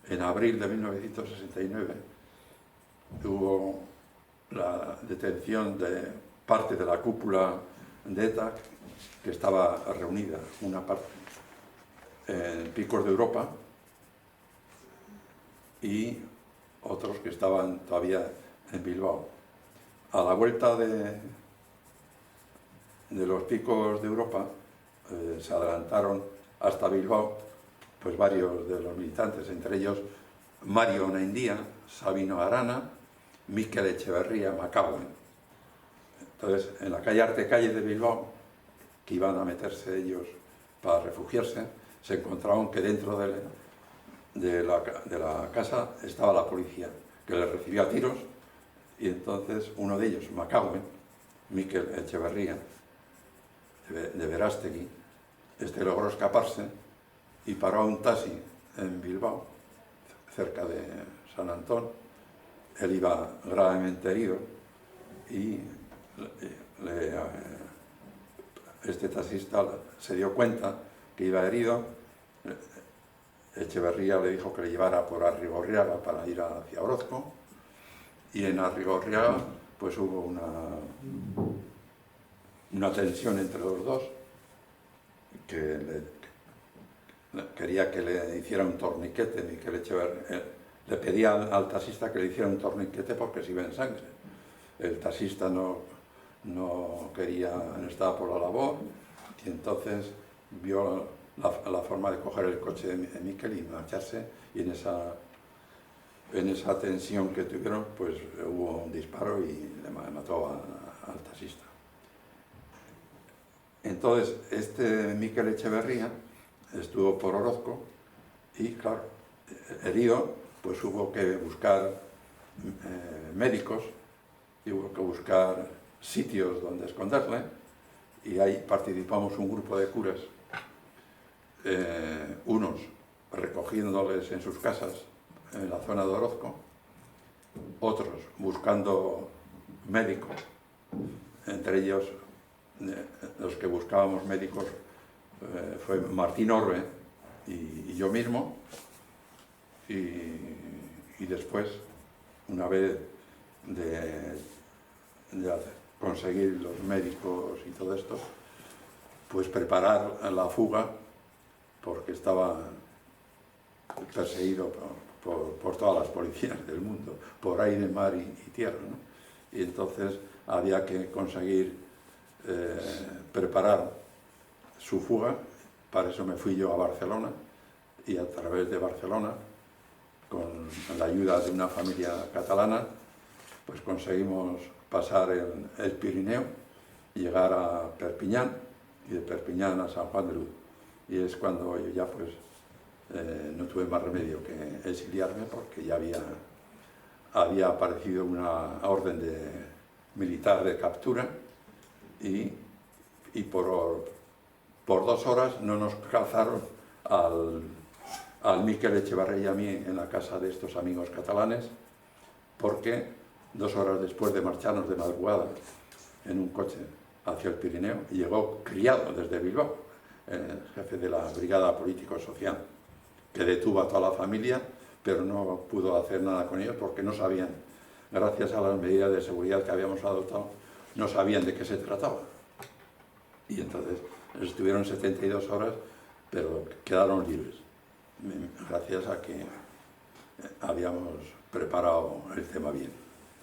En abril de 1969 hubo la detención de parte de la cúpula de ETA que estaba reunida, una parte en Picos de Europa y otros que estaban todavía en Bilbao. A la vuelta de los Picos de Europa se adelantaron hasta Bilbao pues varios de los militantes, entre ellos Mario Onaindia, Sabino Arana, Mikel Echeverría Macauen. Entonces, en la calle Artecalle de Bilbao, que iban a meterse ellos para refugiarse, se encontraron que dentro de la casa estaba la policía, que les recibió a tiros, y entonces uno de ellos, Macauen, Mikel Echeverría, de Verástegui, logró escaparse y paró a un taxi en Bilbao, cerca de San Antón. Él iba gravemente herido y este taxista se dio cuenta que iba herido. Echeverría le dijo que le llevara por Arrigorriaga para ir hacia Orozco, y en Arrigorriaga pues hubo una tensión entre los dos, que quería que le hiciera un torniquete. Mikel Echeverría le pedía al taxista que le hiciera un torniquete porque se iba en sangre. El taxista no estaba por la labor, y entonces vio la forma de coger el coche de Mikel y marcharse, y en esa tensión que tuvieron pues hubo un disparo y le mató al taxista. Entonces este Mikel Echeverría estuvo por Orozco y, claro, herido, pues hubo que buscar médicos y hubo que buscar sitios donde esconderle, y ahí participamos un grupo de curas, unos recogiéndoles en sus casas en la zona de Orozco, otros buscando médicos, entre ellos los que buscábamos médicos fue Martín Orbe y yo mismo, y después, una vez de conseguir los médicos y todo esto, pues preparar la fuga, porque estaba perseguido por todas las policías del mundo, por aire, mar y tierra, ¿no? Y entonces había que conseguir preparar su fuga. Para eso me fui yo a Barcelona, y a través de Barcelona, con la ayuda de una familia catalana, pues conseguimos pasar el Pirineo, llegar a Perpiñán, y de Perpiñán a San Juan de Luz. Y es cuando yo ya pues no tuve más remedio que exiliarme, porque ya había aparecido una orden militar de captura, y por 2 horas no nos cazaron al Mikel Echeverría y a mí en la casa de estos amigos catalanes, porque 2 horas después de marcharnos de madrugada en un coche hacia el Pirineo, llegó Criado desde Bilbao, el jefe de la Brigada Político-Social, que detuvo a toda la familia, pero no pudo hacer nada con ellos porque no sabían, gracias a las medidas de seguridad que habíamos adoptado, no sabían de qué se trataba. Y entonces estuvieron 72 horas, pero quedaron libres, gracias a que habíamos preparado el tema bien.